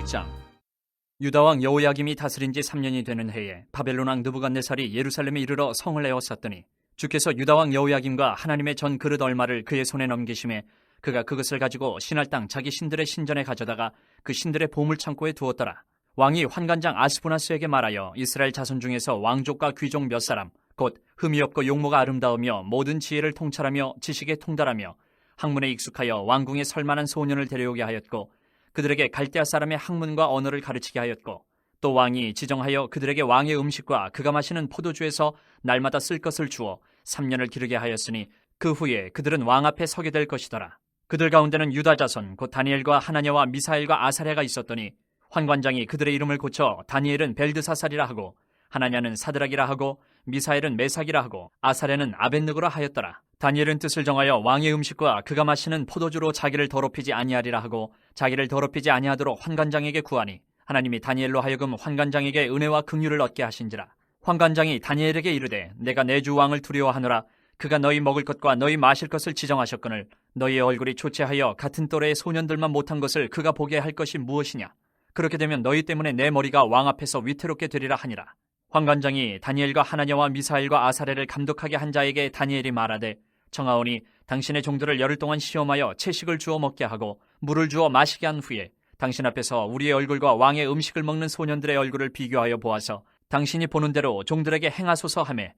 1장. 유다왕 여호야김이 다스린 지 3년이 되는 해에 바벨론 왕 느부갓네살이 예루살렘에 이르러 성을 에워쌌더니 주께서 유다왕 여호야김과 하나님의 전 그릇 얼마를 그의 손에 넘기심에 그가 그것을 가지고 신할 땅 자기 신들의 신전에 가져다가 그 신들의 보물창고에 두었더라. 왕이 환관장 아스부나스에게 말하여 이스라엘 자손 중에서 왕족과 귀족 몇 사람 곧 흠이 없고 용모가 아름다우며 모든 지혜를 통찰하며 지식에 통달하며 학문에 익숙하여 왕궁에 설만한 소년을 데려오게 하였고 그들에게 갈대아 사람의 학문과 언어를 가르치게 하였고 또 왕이 지정하여 그들에게 왕의 음식과 그가 마시는 포도주에서 날마다 쓸 것을 주어 3년을 기르게 하였으니 그 후에 그들은 왕 앞에 서게 될 것이더라. 그들 가운데는 유다 자손 곧 다니엘과 하나냐와 미사엘과 아사랴가 있었더니 환관장이 그들의 이름을 고쳐 다니엘은 벨드사살이라 하고 하나냐는 사드락이라 하고 미사엘은 메삭이라 하고 아사랴는 아벳느고라 하였더라. 다니엘은 뜻을 정하여 왕의 음식과 그가 마시는 포도주로 자기를 더럽히지 아니하리라 하고 자기를 더럽히지 아니하도록 환관장에게 구하니 하나님이 다니엘로 하여금 환관장에게 은혜와 긍휼을 얻게 하신지라. 환관장이 다니엘에게 이르되 내가 내 주 왕을 두려워하노라. 그가 너희 먹을 것과 너희 마실 것을 지정하셨거늘 너희의 얼굴이 초췌하여 같은 또래의 소년들만 못한 것을 그가 보게 할 것이 무엇이냐. 그렇게 되면 너희 때문에 내 머리가 왕 앞에서 위태롭게 되리라 하니라. 환관장이 다니엘과 하나냐와 미사엘과 아사랴를 감독하게 한 자에게 다니엘이 말하되 청하오니 당신의 종들을 열흘 동안 시험하여 채식을 주어 먹게 하고 물을 주어 마시게 한 후에 당신 앞에서 우리의 얼굴과 왕의 음식을 먹는 소년들의 얼굴을 비교하여 보아서 당신이 보는 대로 종들에게 행하소서 하매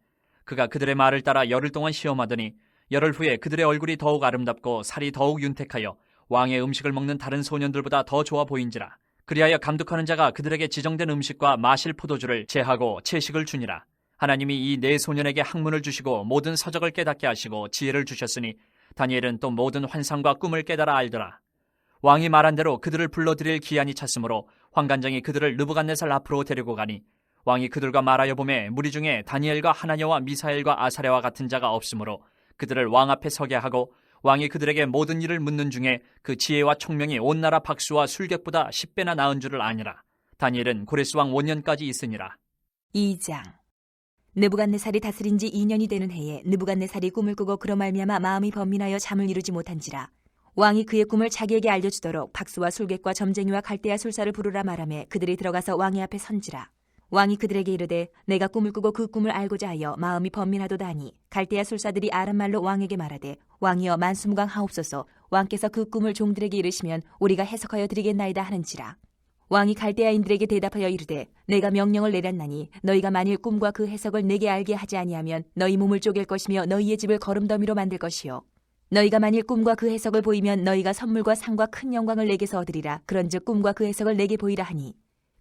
그가 그들의 말을 따라 열흘 동안 시험하더니 열흘 후에 그들의 얼굴이 더욱 아름답고 살이 더욱 윤택하여 왕의 음식을 먹는 다른 소년들보다 더 좋아 보인지라. 그리하여 감독하는 자가 그들에게 지정된 음식과 마실 포도주를 제하고 채식을 주니라. 하나님이 이 네 소년에게 학문을 주시고 모든 서적을 깨닫게 하시고 지혜를 주셨으니 다니엘은 또 모든 환상과 꿈을 깨달아 알더라. 왕이 말한 대로 그들을 불러들일 기한이 찼으므로 환관장이 그들을 느부갓네살 앞으로 데리고 가니 왕이 그들과 말하여 보매 무리 중에 다니엘과 하나냐와 미사엘과 아사랴와 같은 자가 없으므로 그들을 왕 앞에 서게 하고 왕이 그들에게 모든 일을 묻는 중에 그 지혜와 총명이 온 나라 박수와 술객보다 10배나 나은 줄을 아니라. 다니엘은 고레스 왕 5년까지 있으니라. 2장. 느부갓네살이 다스린 지 2년이 되는 해에 느부갓네살이 꿈을 꾸고 그로 말미암아 마음이 번민하여 잠을 이루지 못한지라. 왕이 그의 꿈을 자기에게 알려주도록 박수와 술객과 점쟁이와 갈대아 술사를 부르라 말하며 그들이 들어가서 왕의 앞에 선지라. 왕이 그들에게 이르되 내가 꿈을 꾸고 그 꿈을 알고자 하여 마음이 번민하도다 하니 갈대아 술사들이 아람말로 왕에게 말하되 왕이여 만수무강하옵소서. 왕께서 그 꿈을 종들에게 이르시면 우리가 해석하여 드리겠나이다 하는지라. 왕이 갈대아인들에게 대답하여 이르되 내가 명령을 내렸나니 너희가 만일 꿈과 그 해석을 내게 알게 하지 아니하면 너희 몸을 쪼갤 것이며 너희의 집을 거름더미로 만들 것이요 너희가 만일 꿈과 그 해석을 보이면 너희가 선물과 상과 큰 영광을 내게서 얻으리라. 그런즉 꿈과 그 해석을 내게 보이라 하니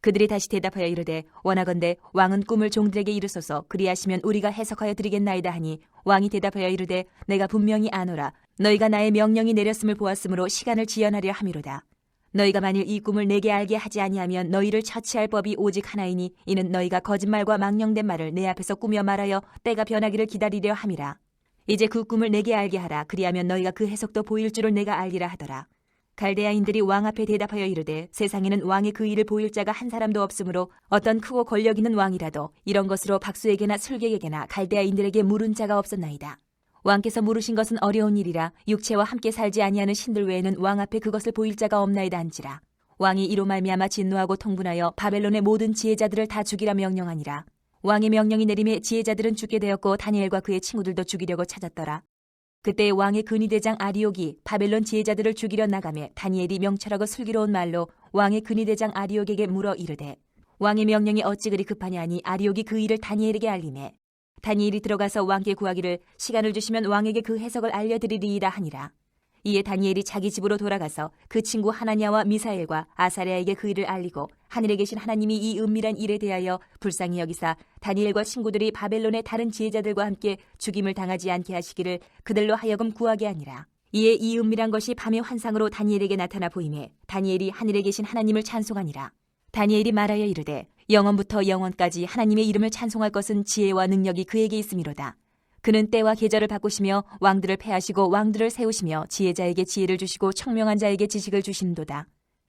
그들이 다시 대답하여 이르되 원하건대 왕은 꿈을 종들에게 이르소서. 그리하시면 우리가 해석하여 드리겠나이다 하니 왕이 대답하여 이르되 내가 분명히 아노라. 너희가 나의 명령이 내렸음을 보았으므로 시간을 지연하려 함이로다. 너희가 만일 이 꿈을 내게 알게 하지 아니하면 너희를 처치할 법이 오직 하나이니 이는 너희가 거짓말과 망령된 말을 내 앞에서 꾸며 말하여 때가 변하기를 기다리려 함이라. 이제 그 꿈을 내게 알게 하라. 그리하면 너희가 그 해석도 보일 줄을 내가 알리라 하더라. 갈대아인들이 왕 앞에 대답하여 이르되 세상에는 왕의 그 일을 보일 자가 한 사람도 없으므로 어떤 크고 권력 있는 왕이라도 이런 것으로 박수에게나 술객에게나 갈대아인들에게 물은 자가 없었나이다. 왕께서 물으신 것은 어려운 일이라 육체와 함께 살지 아니하는 신들 외에는 왕 앞에 그것을 보일 자가 없나이다 한지라. 왕이 이로 말미암아 진노하고 통분하여 바벨론의 모든 지혜자들을 다 죽이라 명령하니라. 왕의 명령이 내림에 지혜자들은 죽게 되었고 다니엘과 그의 친구들도 죽이려고 찾았더라. 그때 왕의 근위대장 아리옥이 바벨론 지혜자들을 죽이려 나가매 다니엘이 명철하고 슬기로운 말로 왕의 근위대장 아리옥에게 물어 이르되 왕의 명령이 어찌 그리 급하냐 하니 아리옥이 그 일을 다니엘에게 알리매 다니엘이 들어가서 왕께 구하기를 시간을 주시면 왕에게 그 해석을 알려드리리이다 하니라. 이에 다니엘이 자기 집으로 돌아가서 그 친구 하나냐와 미사엘과 아사랴에게 그 일을 알리고 하늘에 계신 하나님이 이 은밀한 일에 대하여 불쌍히 여기사 다니엘과 친구들이 바벨론의 다른 지혜자들과 함께 죽임을 당하지 않게 하시기를 그들로 하여금 구하게 하니라. 이에 이 은밀한 것이 밤의 환상으로 다니엘에게 나타나 보이매 다니엘이 하늘에 계신 하나님을 찬송하니라. 다니엘이 말하여 이르되 영원부터 영원까지 하나님의 이름을 찬송할 것은 지혜와 능력이 그에게 있음이로다. 그는 때와 계절을 바꾸시며 왕들을 패하시고 왕들을 세우시며 지혜자에게 지혜를 주시고 청명한 자에게 지식을 주신도다.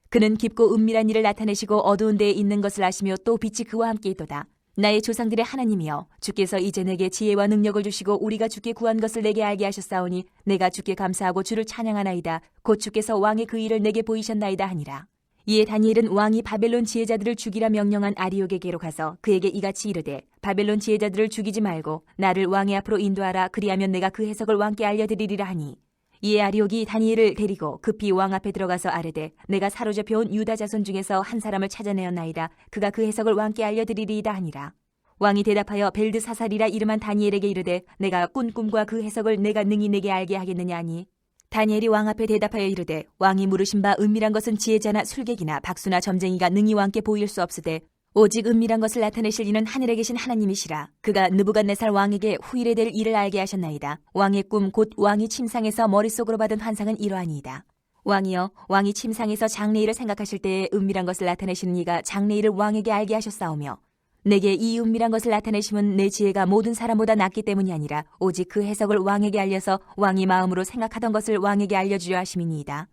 그는 깊고 은밀한 일을 나타내시고 어두운 데에 있는 것을 아시며 또 빛이 그와 함께 있도다. 나의 조상들의 하나님이여 주께서 이제 내게 지혜와 능력을 주시고 우리가 주께 구한 것을 내게 알게 하셨사오니 내가 주께 감사하고 주를 찬양하나이다. 곧 주께서 왕의 그 일을 내게 보이셨나이다 하니라. 이에 다니엘은 왕이 바벨론 지혜자들을 죽이라 명령한 아리옥에게로 가서 그에게 이같이 이르되 바벨론 지혜자들을 죽이지 말고 나를 왕의 앞으로 인도하라. 그리하면 내가 그 해석을 왕께 알려드리리라 하니, 이에 아리옥이 다니엘을 데리고 급히 왕 앞에 들어가서 아뢰되 내가 사로잡혀온 유다 자손 중에서 한 사람을 찾아내었나이다. 그가 그 해석을 왕께 알려드리리이다 하니라. 왕이 대답하여 벨드사살이라 이름한 다니엘에게 이르되 내가 꾼 꿈과 그 해석을 내가 능히 내게 알게 하겠느냐 하니, 다니엘이 왕 앞에 대답하여 이르되 왕이 물으신 바 은밀한 것은 지혜자나 술객이나 박수나 점쟁이가 능히 왕께 보일 수 없으되 오직 은밀한 것을 나타내실 이는 하늘에 계신 하나님이시라. 그가 느부갓네살 왕에게 후일에 될 일을 알게 하셨나이다. 왕의 꿈 곧 왕이 침상에서 머릿속으로 받은 환상은 이러하니이다. 왕이여, 왕이 침상에서 장래일을 생각하실 때에 은밀한 것을 나타내시는 이가 장래일을 왕에게 알게 하셨사오며, 내게 이 은밀한 것을 나타내심은 내 지혜가 모든 사람보다 낫기 때문이 아니라 오직 그 해석을 왕에게 알려서 왕이 마음으로 생각하던 것을 왕에게 알려주려 하심이니이다.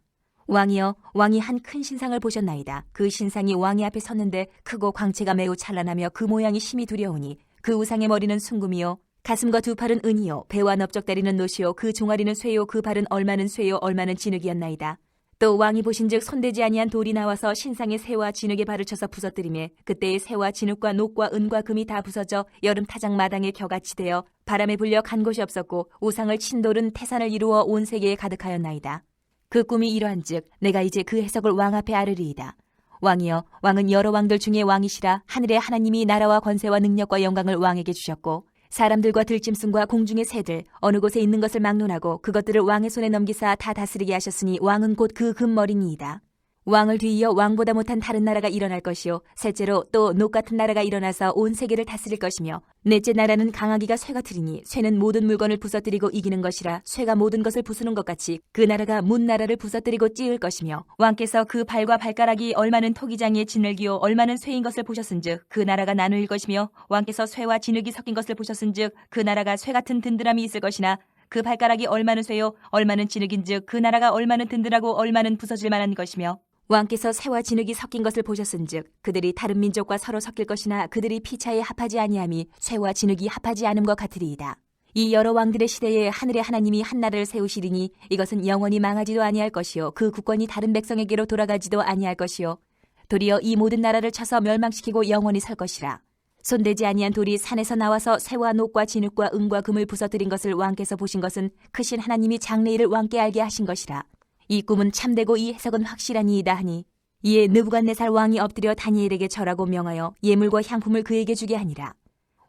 왕이여, 왕이 한 큰 신상을 보셨나이다. 그 신상이 왕의 앞에 섰는데 크고 광채가 매우 찬란하며 그 모양이 심히 두려우니 그 우상의 머리는 순금이요 가슴과 두 팔은 은이요 배와 넓적다리는 노시요 그 종아리는 쇠요 그 발은 얼마는 쇠요 얼마는 진흙이었나이다. 또 왕이 보신즉 손대지 아니한 돌이 나와서 신상의 새와 진흙의 발을 쳐서 부서뜨리매 그때의 새와 진흙과 녹과 은과 금이 다 부서져 여름 타작 마당에 겨같이 되어 바람에 불려 간 곳이 없었고 우상을 친 돌은 태산을 이루어 온 세계에 가득하였나이다. 그 꿈이 이러한즉 내가 이제 그 해석을 왕 앞에 아르리이다. 왕이여, 왕은 여러 왕들 중에 왕이시라. 하늘의 하나님이 나라와 권세와 능력과 영광을 왕에게 주셨고 사람들과 들짐승과 공중의 새들 어느 곳에 있는 것을 막론하고 그것들을 왕의 손에 넘기사 다 다스리게 하셨으니 왕은 곧 그 금머리니이다. 왕을 뒤이어 왕보다 못한 다른 나라가 일어날 것이요 셋째로 또 녹 같은 나라가 일어나서 온 세계를 다스릴 것이며 넷째 나라는 강하기가 쇠 같으리니 쇠는 모든 물건을 부서뜨리고 이기는 것이라 쇠가 모든 것을 부수는 것 같이 그 나라가 문 나라를 부서뜨리고 찌을 것이며 왕께서 그 발과 발가락이 얼마는 토기장이의 진흙이요 얼마는 쇠인 것을 보셨은즉 그 나라가 나누일 것이며 왕께서 쇠와 진흙이 섞인 것을 보셨은즉 그 나라가 쇠 같은 든든함이 있을 것이나 그 발가락이 얼마는 쇠요 얼마는 진흙인즉 그 나라가 얼마는 든든하고 얼마는 부서질 만한 것이며 왕께서 새와 진흙이 섞인 것을 보셨은즉 그들이 다른 민족과 서로 섞일 것이나 그들이 피차에 합하지 아니함이 쇠와 진흙이 합하지 않음과 같으리이다. 이 여러 왕들의 시대에 하늘의 하나님이 한 나라를 세우시리니 이것은 영원히 망하지도 아니할 것이요 그 국권이 다른 백성에게로 돌아가지도 아니할 것이요 도리어 이 모든 나라를 쳐서 멸망시키고 영원히 설 것이라. 손대지 아니한 돌이 산에서 나와서 새와 녹과 진흙과 은과 금을 부서뜨린 것을 왕께서 보신 것은 크신 하나님이 장래일을 왕께 알게 하신 것이라. 이 꿈은 참되고 이 해석은 확실하니이다 하니, 이에 느부갓네살 왕이 엎드려 다니엘에게 절하고 명하여 예물과 향품을 그에게 주게 하니라.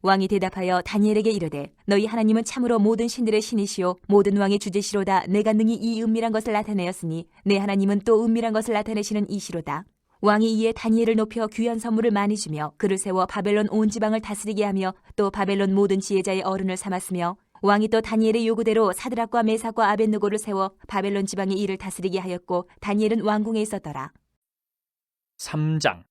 왕이 대답하여 다니엘에게 이르되 너희 하나님은 참으로 모든 신들의 신이시요 모든 왕의 주제시로다. 내가 능히 이 은밀한 것을 나타내었으니 내 하나님은 또 은밀한 것을 나타내시는 이시로다. 왕이 이에 다니엘을 높여 귀한 선물을 많이 주며 그를 세워 바벨론 온 지방을 다스리게 하며 또 바벨론 모든 지혜자의 어른을 삼았으며 왕이 또 다니엘의 요구대로 사드락과 메삭과 아벳느고를 세워 바벨론 지방의 일을 다스리게 하였고 다니엘은 왕궁에 있었더라. 3장.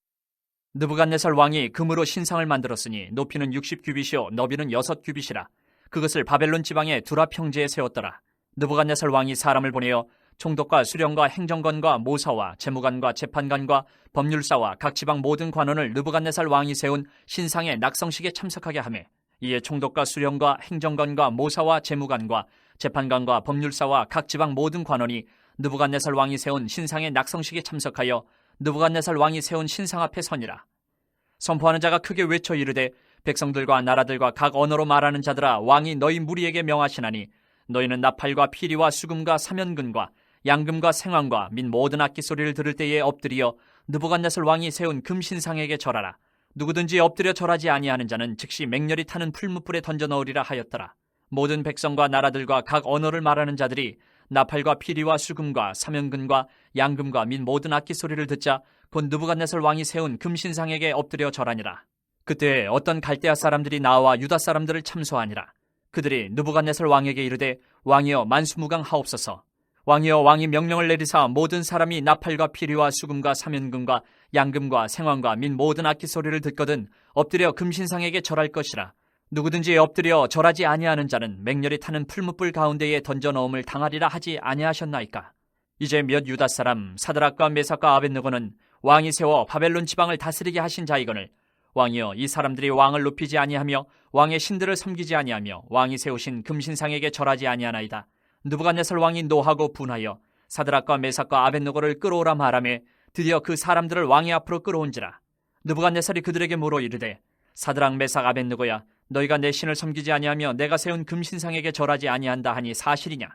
느부갓네살 왕이 금으로 신상을 만들었으니 높이는 60규빗이요 너비는 6규빗이라. 그것을 바벨론 지방의 두라 평지에 세웠더라. 느부갓네살 왕이 사람을 보내어 총독과 수령과 행정관과 모사와 재무관과 재판관과 법률사와 각 지방 모든 관원을 느부갓네살 왕이 세운 신상의 낙성식에 참석하게 하매, 이에 총독과 수령과 행정관과 모사와 재무관과 재판관과 법률사와 각 지방 모든 관원이 느부갓네살 왕이 세운 신상의 낙성식에 참석하여 느부갓네살 왕이 세운 신상 앞에 서니라. 선포하는 자가 크게 외쳐 이르되 백성들과 나라들과 각 언어로 말하는 자들아, 왕이 너희 무리에게 명하시나니 너희는 나팔과 피리와 수금과 사면근과 양금과 생황과 및 모든 악기 소리를 들을 때에 엎드리어 느부갓네살 왕이 세운 금신상에게 절하라. 누구든지 엎드려 절하지 아니하는 자는 즉시 맹렬히 타는 풀무불에 던져 넣으리라 하였더라. 모든 백성과 나라들과 각 언어를 말하는 자들이 나팔과 피리와 수금과 사면근과 양금과 및 모든 악기 소리를 듣자 곧 느부갓네살 왕이 세운 금신상에게 엎드려 절하니라. 그때 어떤 갈대아 사람들이 나와 유다 사람들을 참소하니라. 그들이 느부갓네살 왕에게 이르되 왕이여 만수무강하옵소서. 왕이여 왕이 명령을 내리사 모든 사람이 나팔과 피리와 수금과 사면금과 양금과 생황과 및 모든 악기 소리를 듣거든 엎드려 금신상에게 절할 것이라. 누구든지 엎드려 절하지 아니하는 자는 맹렬히 타는 풀무불 가운데에 던져 넣음을 당하리라 하지 아니하셨나이까. 이제 몇 유다 사람 사드락과 메삭과 아벳느고는 왕이 세워 바벨론 지방을 다스리게 하신 자이거늘 왕이여 이 사람들이 왕을 높이지 아니하며 왕의 신들을 섬기지 아니하며 왕이 세우신 금신상에게 절하지 아니하나이다. 느부갓네살 왕이 노하고 분하여 사드락과 메삭과 아벳느고를 끌어오라 말하매 드디어 그 사람들을 왕의 앞으로 끌어온지라. 느부갓네살이 그들에게 물어 이르되 사드락 메삭 아벳느고야, 너희가 내 신을 섬기지 아니하며 내가 세운 금신상에게 절하지 아니한다 하니 사실이냐?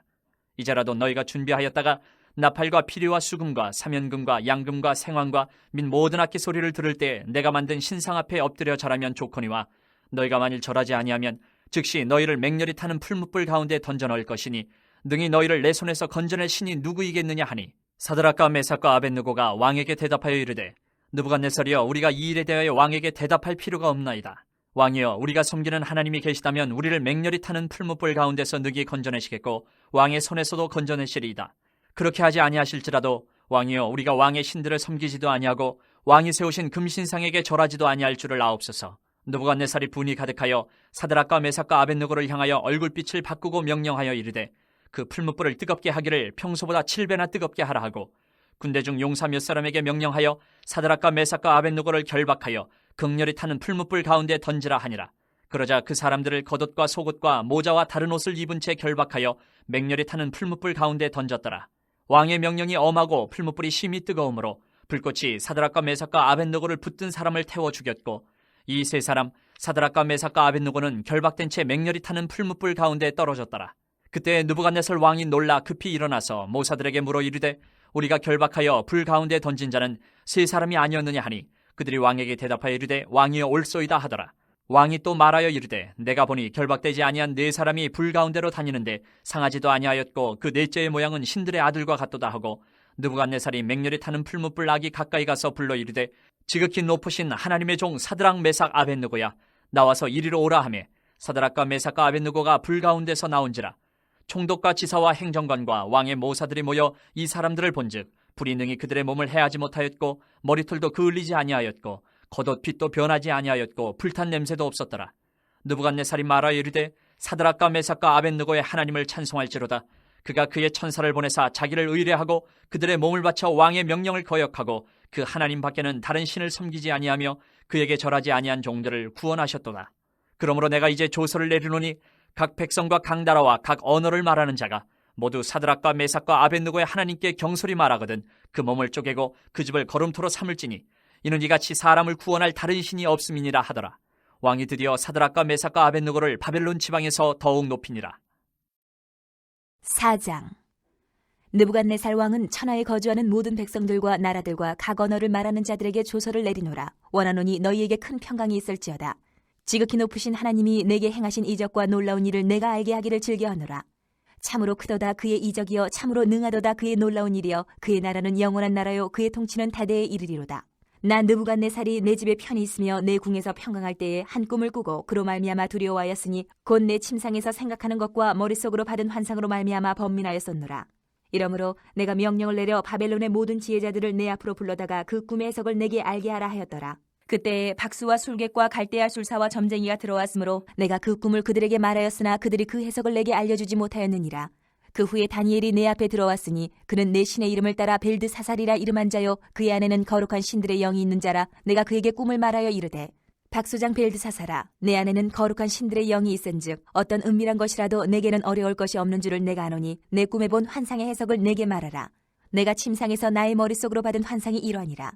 이제라도 너희가 준비하였다가 나팔과 피리와 수금과 사면금과 양금과 생황과 및 모든 악기 소리를 들을 때 내가 만든 신상 앞에 엎드려 절하면 좋거니와, 너희가 만일 절하지 아니하면 즉시 너희를 맹렬히 타는 풀무불 가운데 던져 넣을 것이니 능히 너희를 내 손에서 건져낼 신이 누구이겠느냐 하니, 사드락과 메삭과 아벳느고가 왕에게 대답하여 이르되 느부갓네살이여, 우리가 이 일에 대하여 왕에게 대답할 필요가 없나이다. 왕이여, 우리가 섬기는 하나님이 계시다면 우리를 맹렬히 타는 풀무불 가운데서 능히 건져내시겠고 왕의 손에서도 건져내시리이다. 그렇게 하지 아니하실지라도 왕이여, 우리가 왕의 신들을 섬기지도 아니하고 왕이 세우신 금신상에게 절하지도 아니할 줄을 아옵소서. 느부갓네살이 분이 가득하여 사드락과 메삭과 아벳느고를 향하여 얼굴빛을 바꾸고 명령하여 이르되 그 풀무불을 뜨겁게 하기를 평소보다 7배나 뜨겁게 하라 하고, 군대 중 용사 몇 사람에게 명령하여 사드락과 메삭과 아벳느고를 결박하여 극렬히 타는 풀무불 가운데 던지라 하니라. 그러자 그 사람들을 겉옷과 속옷과 모자와 다른 옷을 입은 채 결박하여 맹렬히 타는 풀무불 가운데 던졌더라. 왕의 명령이 엄하고 풀무불이 심히 뜨거우므로 불꽃이 사드락과 메삭과 아벳느고를 붙든 사람을 태워 죽였고, 이 세 사람 사드락과 메삭과 아벳느고는 결박된 채 맹렬히 타는 풀무불 가운데 떨어졌더라. 그때 느부갓네살 왕이 놀라 급히 일어나서 모사들에게 물어 이르되 우리가 결박하여 불 가운데 던진 자는 세 사람이 아니었느냐 하니, 그들이 왕에게 대답하여 이르되 왕이여 올소이다 하더라. 왕이 또 말하여 이르되 내가 보니 결박되지 아니한 네 사람이 불 가운데로 다니는데 상하지도 아니하였고 그 넷째의 모양은 신들의 아들과 같도다 하고, 느부갓네살이 맹렬히 타는 풀무불 아기 가까이 가서 불러 이르되 지극히 높으신 하나님의 종 사드락 메삭 아벳느고야, 나와서 이리로 오라 하매 사드락과 메삭과 아벳느고가 불 가운데서 나온지라. 총독과 지사와 행정관과 왕의 모사들이 모여 이 사람들을 본즉 불이 능히 그들의 몸을 해하지 못하였고 머리털도 그을리지 아니하였고 겉옷 빛도 변하지 아니하였고 불탄 냄새도 없었더라. 느부갓네살이 말하여 이르되 사드락과 메삭과 아벳느고의 하나님을 찬송할지로다. 그가 그의 천사를 보내사 자기를 의뢰하고 그들의 몸을 바쳐 왕의 명령을 거역하고 그 하나님 밖에는 다른 신을 섬기지 아니하며 그에게 절하지 아니한 종들을 구원하셨도다. 그러므로 내가 이제 조서를 내리노니 각 백성과 각 나라와 각 언어를 말하는 자가 모두 사드락과 메삭과 아벳느고의 하나님께 경솔히 말하거든 그 몸을 쪼개고 그 집을 거름토로 삼을지니 이는 이같이 사람을 구원할 다른 신이 없음이니라 하더라. 왕이 드디어 사드락과 메삭과 아벳느고를 바벨론 지방에서 더욱 높이니라. 4장. 느부갓네살 왕은 천하에 거주하는 모든 백성들과 나라들과 각 언어를 말하는 자들에게 조서를 내리노라. 원하노니 너희에게 큰 평강이 있을지어다. 지극히 높으신 하나님이 내게 행하신 이적과 놀라운 일을 내가 알게 하기를 즐겨하노라. 참으로 크도다 그의 이적이여, 참으로 능하도다 그의 놀라운 일이여, 그의 나라는 영원한 나라요, 그의 통치는 다대에 이르리로다. 나 느부갓네살이 내 집에 편히 있으며 내 궁에서 평강할 때에 한 꿈을 꾸고 그로 말미암아 두려워하였으니 곧 내 침상에서 생각하는 것과 머릿속으로 받은 환상으로 말미암아 번민하였었노라. 이러므로 내가 명령을 내려 바벨론의 모든 지혜자들을 내 앞으로 불러다가 그 꿈의 해석을 내게 알게 하라 하였더라. 그때에 박수와 술객과 갈대아 술사와 점쟁이가 들어왔으므로 내가 그 꿈을 그들에게 말하였으나 그들이 그 해석을 내게 알려주지 못하였느니라. 그 후에 다니엘이 내 앞에 들어왔으니 그는 내 신의 이름을 따라 벨드사살이라 이름한 자요, 그의 안에는 거룩한 신들의 영이 있는 자라. 내가 그에게 꿈을 말하여 이르되 박수장 벨드사살아, 내 안에는 거룩한 신들의 영이 있은즉 어떤 은밀한 것이라도 내게는 어려울 것이 없는 줄을 내가 아노니 내 꿈에 본 환상의 해석을 내게 말하라. 내가 침상에서 나의 머릿속으로 받은 환상이 이러하니라.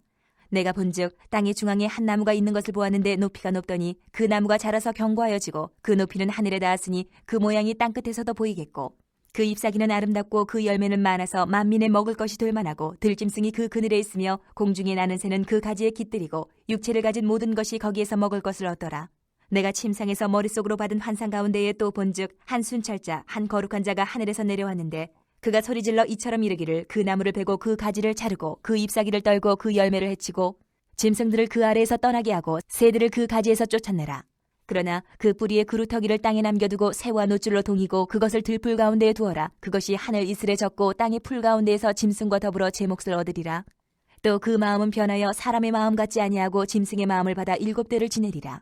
내가 본즉 땅의 중앙에 한 나무가 있는 것을 보았는데 높이가 높더니 그 나무가 자라서 견고하여지고 그 높이는 하늘에 닿았으니 그 모양이 땅끝에서도 보이겠고 그 잎사귀는 아름답고 그 열매는 많아서 만민의 먹을 것이 될 만하고 들짐승이 그 그늘에 있으며 공중에 나는 새는 그 가지에 깃들이고 육체를 가진 모든 것이 거기에서 먹을 것을 얻더라. 내가 침상에서 머릿속으로 받은 환상 가운데에 또 본즉 한 순찰자 한 거룩한 자가 하늘에서 내려왔는데 그가 소리질러 이처럼 이르기를 그 나무를 베고 그 가지를 자르고 그 잎사귀를 떨고 그 열매를 해치고 짐승들을 그 아래에서 떠나게 하고 새들을 그 가지에서 쫓아내라. 그러나 그 뿌리의 그루터기를 땅에 남겨두고 새와 노줄로 동이고 그것을 들풀 가운데에 두어라. 그것이 하늘 이슬에 젖고 땅의 풀 가운데에서 짐승과 더불어 제 몫을 얻으리라. 또 그 마음은 변하여 사람의 마음 같지 아니하고 짐승의 마음을 받아 7대를 지내리라.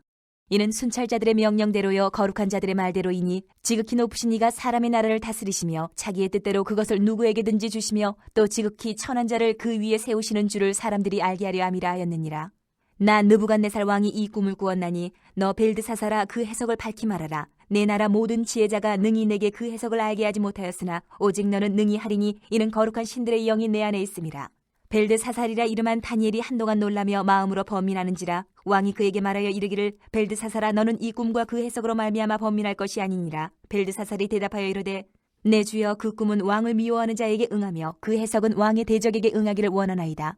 이는 순찰자들의 명령대로요 거룩한 자들의 말대로이니 지극히 높으신 이가 사람의 나라를 다스리시며 자기의 뜻대로 그것을 누구에게든지 주시며 또 지극히 천한 자를 그 위에 세우시는 줄을 사람들이 알게 하려 함이라 하였느니라. 나 느부갓네살 왕이 이 꿈을 꾸었나니 너 벨드사살아 그 해석을 밝히 말하라. 내 나라 모든 지혜자가 능히 내게 그 해석을 알게 하지 못하였으나 오직 너는 능히 하리니 이는 거룩한 신들의 영이 내 안에 있음이라. 벨드사살이라 이름한 다니엘이 한동안 놀라며 마음으로 번민하는지라 왕이 그에게 말하여 이르기를 벨드사살아 너는 이 꿈과 그 해석으로 말미암아 번민할 것이 아니니라. 벨드사살이 대답하여 이르되 내 주여 그 꿈은 왕을 미워하는 자에게 응하며 그 해석은 왕의 대적에게 응하기를 원하나이다.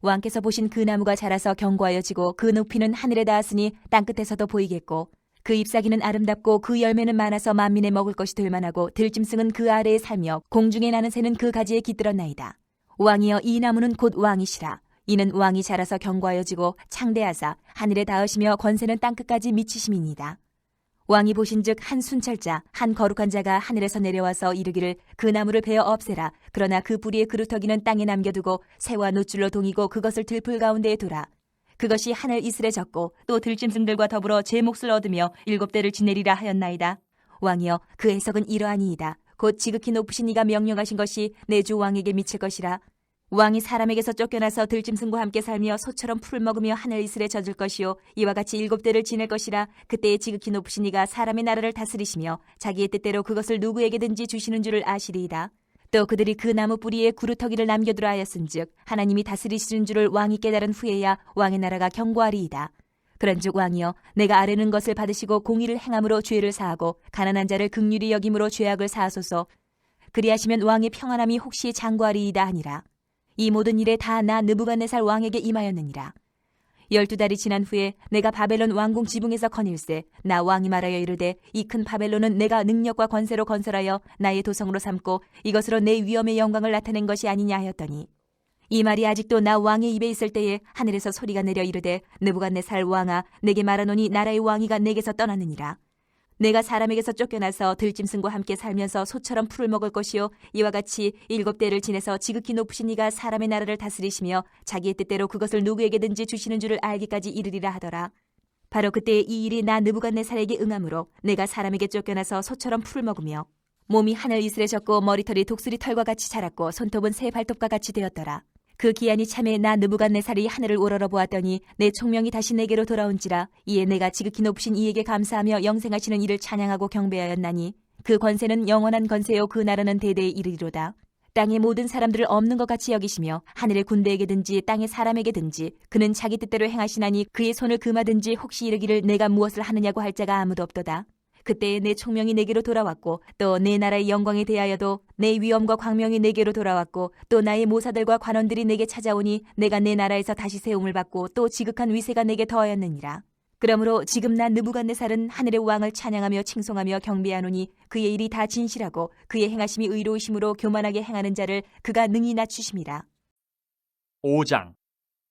왕께서 보신 그 나무가 자라서 견고하여지고 그 높이는 하늘에 닿았으니 땅끝에서도 보이겠고 그 잎사귀는 아름답고 그 열매는 많아서 만민에 먹을 것이 될 만하고 들짐승은 그 아래에 살며 공중에 나는 새는 그 가지에 깃들었나이다. 왕이여 이 나무는 곧 왕이시라. 이는 왕이 자라서 견고하여지고 창대하사 하늘에 닿으시며 권세는 땅끝까지 미치심이니이다. 왕이 보신즉 한 순찰자 한 거룩한 자가 하늘에서 내려와서 이르기를 그 나무를 베어 없애라. 그러나 그 뿌리의 그루터기는 땅에 남겨두고 새와 노줄로 동이고 그것을 들풀 가운데에 두라. 그것이 하늘 이슬에 젖고 또 들짐승들과 더불어 제 몫을 얻으며 7대를 지내리라 하였나이다. 왕이여 그 해석은 이러하니이다. 곧 지극히 높으신 이가 명령하신 것이 내 주 왕에게 미칠 것이라. 왕이 사람에게서 쫓겨나서 들짐승과 함께 살며 소처럼 풀을 먹으며 하늘 이슬에 젖을 것이요 이와 같이 7대를 지낼 것이라. 그때에 지극히 높으신 이가 사람의 나라를 다스리시며 자기의 뜻대로 그것을 누구에게든지 주시는 줄을 아시리이다. 또 그들이 그 나무 뿌리에 구루터기를 남겨두라 하였은즉 하나님이 다스리시는 줄을 왕이 깨달은 후에야 왕의 나라가 견고하리이다. 그런즉 왕이여 내가 아뢰는 것을 받으시고 공의를 행함으로 죄를 사하고 가난한 자를 긍휼히 여김으로 죄악을 사하소서. 그리하시면 왕의 평안함이 혹시 장구하리이다 하니라. 이 모든 일에 다 나 느부갓네살 왕에게 임하였느니라. 12달이 지난 후에 내가 바벨론 왕궁 지붕에서 거닐세 나 왕이 말하여 이르되 이 큰 바벨론은 내가 능력과 권세로 건설하여 나의 도성으로 삼고 이것으로 내 위엄의 영광을 나타낸 것이 아니냐 하였더니 이 말이 아직도 나 왕의 입에 있을 때에 하늘에서 소리가 내려 이르되 느부갓네살 왕아 내게 말하노니 나라의 왕위가 내게서 떠나느니라. 내가 사람에게서 쫓겨나서 들짐승과 함께 살면서 소처럼 풀을 먹을 것이요 이와 같이 7대를 지내서 지극히 높으신 이가 사람의 나라를 다스리시며 자기의 뜻대로 그것을 누구에게든지 주시는 줄을 알기까지 이르리라 하더라. 바로 그때 이 일이 나 느부갓네살에게 응함으로 내가 사람에게 쫓겨나서 소처럼 풀을 먹으며 몸이 하늘 이슬에 젖고 머리털이 독수리 털과 같이 자랐고 손톱은 새 발톱과 같이 되었더라. 그 기한이 참에 나 느부갓네살이 하늘을 우러러 보았더니 내 총명이 다시 내게로 돌아온지라. 이에 내가 지극히 높으신 이에게 감사하며 영생하시는 이를 찬양하고 경배하였나니 그 권세는 영원한 권세요 그 나라는 대대에 이르리로다. 땅의 모든 사람들을 없는 것 같이 여기시며 하늘의 군대에게든지 땅의 사람에게든지 그는 자기 뜻대로 행하시나니 그의 손을 금하든지 혹시 이르기를 내가 무엇을 하느냐고 할 자가 아무도 없도다. 그때에 내 총명이 내게로 돌아왔고 또 내 나라의 영광에 대하여도 내 위엄과 광명이 내게로 돌아왔고 또 나의 모사들과 관원들이 내게 찾아오니 내가 내 나라에서 다시 세움을 받고 또 지극한 위세가 내게 더하였느니라. 그러므로 지금 나 느부갓네살은 하늘의 왕을 찬양하며 칭송하며 경배하노니 그의 일이 다 진실하고 그의 행하심이 의로우심으로 교만하게 행하는 자를 그가 능히 낮추심이라. 5장.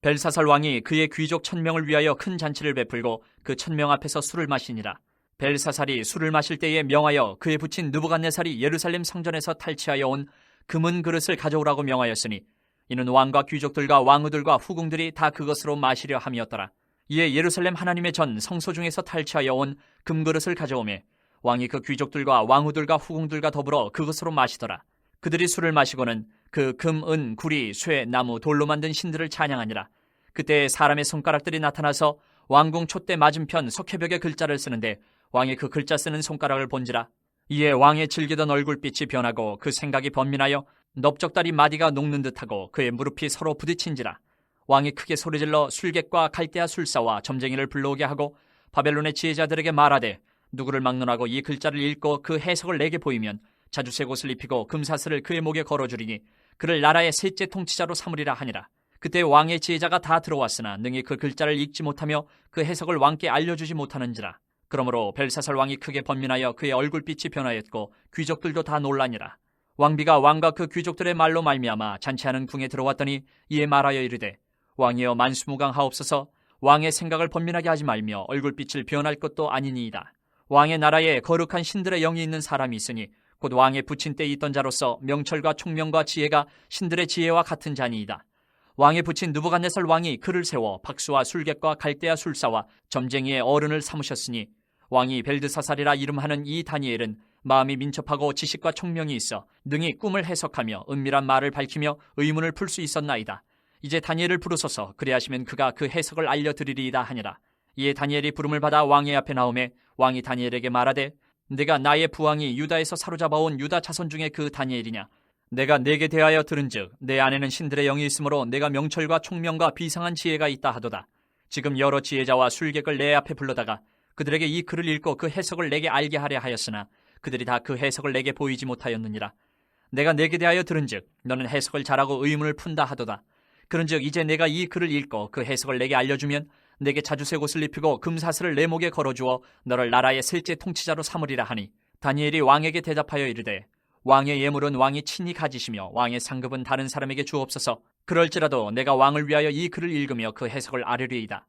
벨사살 왕이 그의 귀족 1000명을 위하여 큰 잔치를 베풀고 그 1000명 앞에서 술을 마시니라. 벨사살이 술을 마실 때에 명하여 그에 붙인 느부갓네살이 예루살렘 성전에서 탈취하여 온 금은 그릇을 가져오라고 명하였으니 이는 왕과 귀족들과 왕후들과 후궁들이 다 그것으로 마시려 함이었더라. 이에 예루살렘 하나님의 전 성소 중에서 탈취하여 온 금그릇을 가져오매 왕이 그 귀족들과 왕후들과 후궁들과 더불어 그것으로 마시더라. 그들이 술을 마시고는 그 금, 은, 구리, 쇠, 나무, 돌로 만든 신들을 찬양하니라. 그때 사람의 손가락들이 나타나서 왕궁 촛대 맞은편 석회벽에 글자를 쓰는데 왕이 그 글자 쓰는 손가락을 본지라. 이에 왕의 질기던 얼굴빛이 변하고 그 생각이 번민하여 넓적다리 마디가 녹는 듯하고 그의 무릎이 서로 부딪힌지라. 왕이 크게 소리질러 술객과 갈대아 술사와 점쟁이를 불러오게 하고 바벨론의 지혜자들에게 말하되 누구를 막론하고 이 글자를 읽고 그 해석을 내게 보이면 자주색 옷을 입히고 금사슬을 그의 목에 걸어주리니 그를 나라의 셋째 통치자로 삼으리라 하니라. 그때 왕의 지혜자가 다 들어왔으나 능히 그 글자를 읽지 못하며 그 해석을 왕께 알려주지 못하는지라. 그러므로 벨사살 왕이 크게 번민하여 그의 얼굴빛이 변하였고 귀족들도 다 놀라니라. 왕비가 왕과 그 귀족들의 말로 말미암아 잔치하는 궁에 들어왔더니 이에 말하여 이르되 왕이여 만수무강하옵소서. 왕의 생각을 번민하게 하지 말며 얼굴빛을 변할 것도 아니니이다. 왕의 나라에 거룩한 신들의 영이 있는 사람이 있으니 곧 왕의 붙인 때에 있던 자로서 명철과 총명과 지혜가 신들의 지혜와 같은 자니이다. 왕의 붙인 느부갓네살 왕이 그를 세워 박수와 술객과 갈대아 술사와 점쟁이의 어른을 삼으셨으니 왕이 벨드사살이라 이름하는 이 다니엘은 마음이 민첩하고 지식과 총명이 있어 능히 꿈을 해석하며 은밀한 말을 밝히며 의문을 풀 수 있었나이다. 이제 다니엘을 부르소서. 그리하시면 그가 그 해석을 알려드리리이다 하니라. 이에 다니엘이 부름을 받아 왕의 앞에 나오매 왕이 다니엘에게 말하되 내가 나의 부왕이 유다에서 사로잡아온 유다 자손 중에 그 다니엘이냐. 내가 네게 대하여 들은즉 내 안에는 신들의 영이 있으므로 내가 명철과 총명과 비상한 지혜가 있다 하도다. 지금 여러 지혜자와 술객을 내 앞에 불러다가 그들에게 이 글을 읽고 그 해석을 내게 알게 하려 하였으나 그들이 다 그 해석을 내게 보이지 못하였느니라. 내가 네게 대하여 들은즉 너는 해석을 잘하고 의문을 푼다 하도다. 그런즉 이제 내가 이 글을 읽고 그 해석을 내게 알려주면 내게 자주색 옷을 입히고 금사슬을 내 목에 걸어주어 너를 나라의 셋째 통치자로 삼으리라 하니, 다니엘이 왕에게 대답하여 이르되 왕의 예물은 왕이 친히 가지시며 왕의 상급은 다른 사람에게 주옵소서. 그럴지라도 내가 왕을 위하여 이 글을 읽으며 그 해석을 아뢰리이다.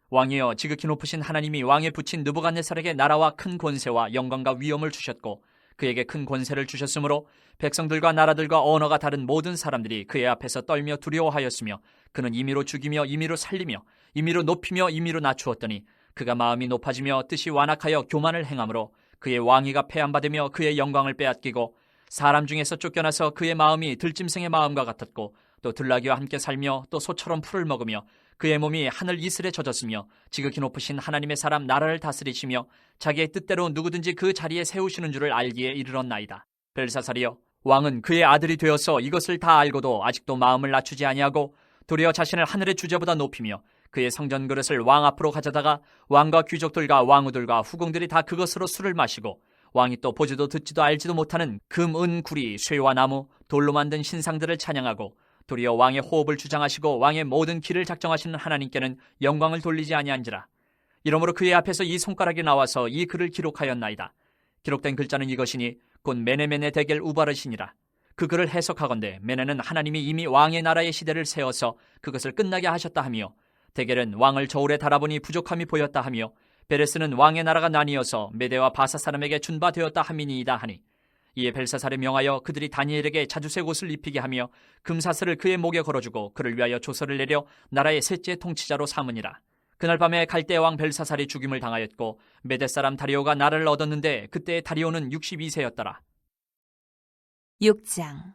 왕이여, 지극히 높으신 하나님이 왕에 붙인 느부갓네살에게 나라와 큰 권세와 영광과 위엄을 주셨고 그에게 큰 권세를 주셨으므로 백성들과 나라들과 언어가 다른 모든 사람들이 그의 앞에서 떨며 두려워하였으며 그는 임의로 죽이며 임의로 살리며 임의로 높이며 임의로 낮추었더니 그가 마음이 높아지며 뜻이 완악하여 교만을 행함으로 그의 왕위가 폐함받으며 그의 영광을 빼앗기고 사람 중에서 쫓겨나서 그의 마음이 들짐승의 마음과 같았고 또 들나귀와 함께 살며 또 소처럼 풀을 먹으며 그의 몸이 하늘 이슬에 젖었으며 지극히 높으신 하나님의 사람 나라를 다스리시며 자기의 뜻대로 누구든지 그 자리에 세우시는 줄을 알기에 이르렀나이다. 벨사살이여, 왕은 그의 아들이 되어서 이것을 다 알고도 아직도 마음을 낮추지 아니하고 도리어 자신을 하늘의 주제보다 높이며 그의 성전 그릇을 왕 앞으로 가져다가 왕과 귀족들과 왕후들과 후궁들이 다 그것으로 술을 마시고 왕이 또 보지도 듣지도 알지도 못하는 금, 은, 구리, 쇠와 나무, 돌로 만든 신상들을 찬양하고 도리어 왕의 호흡을 주장하시고 왕의 모든 길을 작정하시는 하나님께는 영광을 돌리지 아니한지라. 이러므로 그의 앞에서 이 손가락이 나와서 이 글을 기록하였나이다. 기록된 글자는 이것이니 곧 메네메네 데겔 우바르시니라. 그 글을 해석하건대 메네는 하나님이 이미 왕의 나라의 시대를 세워서 그것을 끝나게 하셨다 하며, 데겔은 왕을 저울에 달아보니 부족함이 보였다 하며, 베레스는 왕의 나라가 나뉘어서 메대와 바사 사람에게 준바되었다 함이니이다 하니, 이에 벨사살에 명하여 그들이 다니엘에게 자주색 옷을 입히게 하며 금사슬을 그의 목에 걸어주고 그를 위하여 조서를 내려 나라의 셋째 통치자로 삼으니라. 그날 밤에 갈대 왕 벨사살이 죽임을 당하였고 메대 사람 다리오가 나라를 얻었는데 그때 다리오는 62세였더라. 6장.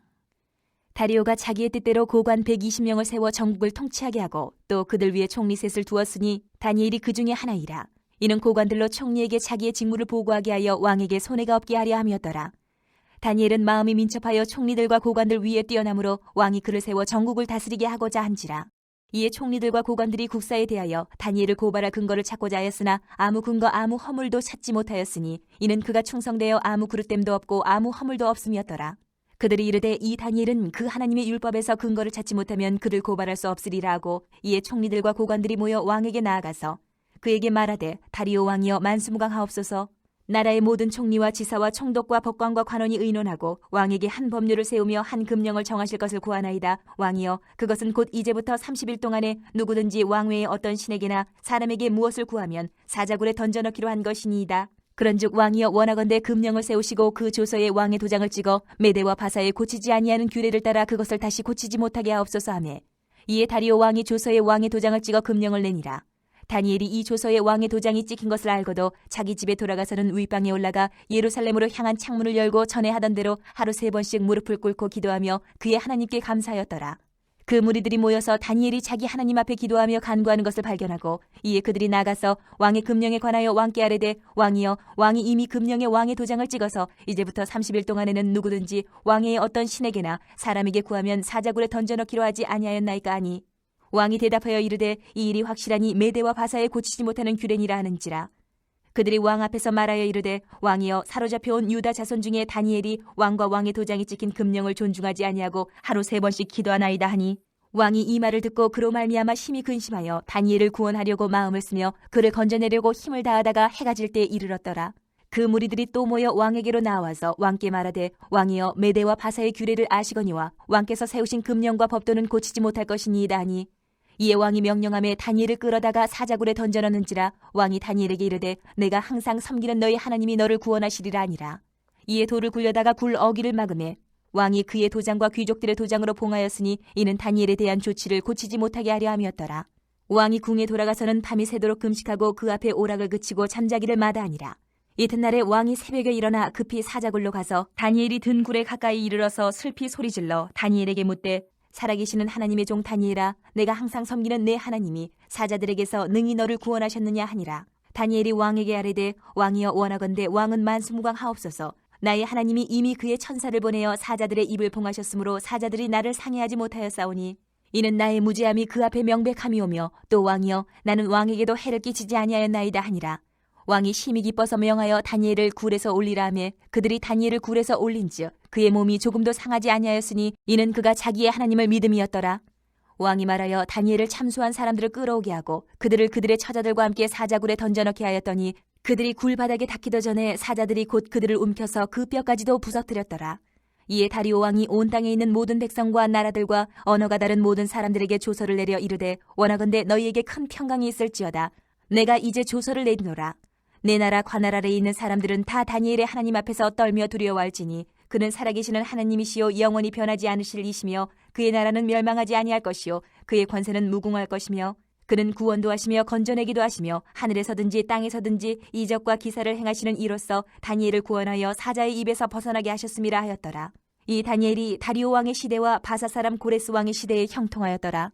다리오가 자기의 뜻대로 고관 120명을 세워 전국을 통치하게 하고 또 그들 위에 총리 셋을 두었으니 다니엘이 그 중에 하나이라. 이는 고관들로 총리에게 자기의 직무를 보고하게 하여 왕에게 손해가 없게 하려 함이었더라. 다니엘은 마음이 민첩하여 총리들과 고관들 위에 뛰어나므로 왕이 그를 세워 전국을 다스리게 하고자 한지라. 이에 총리들과 고관들이 국사에 대하여 다니엘을 고발할 근거를 찾고자 하였으나 아무 근거 아무 허물도 찾지 못하였으니 이는 그가 충성되어 아무 그릇됨도 없고 아무 허물도 없음이었더라. 그들이 이르되 이 다니엘은 그 하나님의 율법에서 근거를 찾지 못하면 그를 고발할 수 없으리라 하고, 이에 총리들과 고관들이 모여 왕에게 나아가서 그에게 말하되 다리오 왕이여 만수무강하옵소서. 나라의 모든 총리와 지사와 총독과 법관과 관원이 의논하고 왕에게 한 법률을 세우며 한 금령을 정하실 것을 구하나이다. 왕이여, 그것은 곧 이제부터 30일 동안에 누구든지 왕 외에 어떤 신에게나 사람에게 무엇을 구하면 사자굴에 던져넣기로 한 것이니이다. 그런즉 왕이여, 원하건대 금령을 세우시고 그 조서에 왕의 도장을 찍어 메대와 바사에 고치지 아니하는 규례를 따라 그것을 다시 고치지 못하게 하옵소서 하매, 이에 다리오 왕이 조서에 왕의 도장을 찍어 금령을 내니라. 다니엘이 이 조서에 왕의 도장이 찍힌 것을 알고도 자기 집에 돌아가서는 윗방에 올라가 예루살렘으로 향한 창문을 열고 전에 하던 대로 하루 3번씩 무릎을 꿇고 기도하며 그의 하나님께 감사하였더라. 그 무리들이 모여서 다니엘이 자기 하나님 앞에 기도하며 간구하는 것을 발견하고, 이에 그들이 나가서 왕의 금령에 관하여 왕께 아뢰되, 왕이여, 왕이 이미 금령에 왕의 도장을 찍어서 이제부터 30일 동안에는 누구든지 왕의 어떤 신에게나 사람에게 구하면 사자굴에 던져넣기로 하지 아니하였나이까 하니, 왕이 대답하여 이르되 이 일이 확실하니 메대와 바사에 고치지 못하는 규례니라 하는지라. 그들이 왕 앞에서 말하여 이르되, 왕이여, 사로잡혀온 유다 자손 중에 다니엘이 왕과 왕의 도장이 찍힌 금령을 존중하지 아니하고 하루 3번씩 기도하나이다 하니, 왕이 이 말을 듣고 그로 말미암아 심히 근심하여 다니엘을 구원하려고 마음을 쓰며 그를 건져내려고 힘을 다하다가 해가 질 때에 이르렀더라. 그 무리들이 또 모여 왕에게로 나와서 왕께 말하되, 왕이여, 메대와 바사의 규례를 아시거니와 왕께서 세우신 금령과 법도는 고치지 못할 것이니이다 하니, 이에 왕이 명령하며 다니엘을 끌어다가 사자굴에 던져넣는지라. 왕이 다니엘에게 이르되 내가 항상 섬기는 너희 하나님이 너를 구원하시리라 하니라. 이에 돌을 굴려다가 굴 어기를 막으매 왕이 그의 도장과 귀족들의 도장으로 봉하였으니 이는 다니엘에 대한 조치를 고치지 못하게 하려 함이었더라. 왕이 궁에 돌아가서는 밤이 새도록 금식하고 그 앞에 오락을 그치고 잠자기를 마다하니라. 이튿날에 왕이 새벽에 일어나 급히 사자굴로 가서 다니엘이 든 굴에 가까이 이르러서 슬피 소리질러 다니엘에게 묻되, 살아계시는 하나님의 종 다니엘아, 내가 항상 섬기는 내 하나님이 사자들에게서 능히 너를 구원하셨느냐 하니라. 다니엘이 왕에게 아뢰되, 왕이여, 원하건대 왕은 만수무강하옵소서. 나의 하나님이 이미 그의 천사를 보내어 사자들의 입을 봉하셨으므로 사자들이 나를 상해하지 못하였사오니 이는 나의 무죄함이 그 앞에 명백함이오며 또 왕이여 나는 왕에게도 해를 끼치지 아니하였나이다 하니라. 왕이 심히 기뻐서 명하여 다니엘을 굴에서 올리라 하며 그들이 다니엘을 굴에서 올린즉 그의 몸이 조금도 상하지 아니하였으니 이는 그가 자기의 하나님을 믿음이었더라. 왕이 말하여 다니엘을 참소한 사람들을 끌어오게 하고 그들을 그들의 처자들과 함께 사자굴에 던져넣게 하였더니 그들이 굴 바닥에 닿기도 전에 사자들이 곧 그들을 움켜서 그 뼈까지도 부서뜨렸더라. 이에 다리오 왕이 온 땅에 있는 모든 백성과 나라들과 언어가 다른 모든 사람들에게 조서를 내려 이르되 원하건대 너희에게 큰 평강이 있을지어다. 내가 이제 조서를 내리노라. 내 나라 관할 아래에 있는 사람들은 다 다니엘의 하나님 앞에서 떨며 두려워할지니 그는 살아계시는 하나님이시요 영원히 변하지 않으실 이시며 그의 나라는 멸망하지 아니할 것이요 그의 권세는 무궁할 것이며 그는 구원도 하시며 건져내기도 하시며 하늘에서든지 땅에서든지 이적과 기사를 행하시는 이로써 다니엘을 구원하여 사자의 입에서 벗어나게 하셨음이라 하였더라. 이 다니엘이 다리오 왕의 시대와 바사 사람 고레스 왕의 시대에 형통하였더라.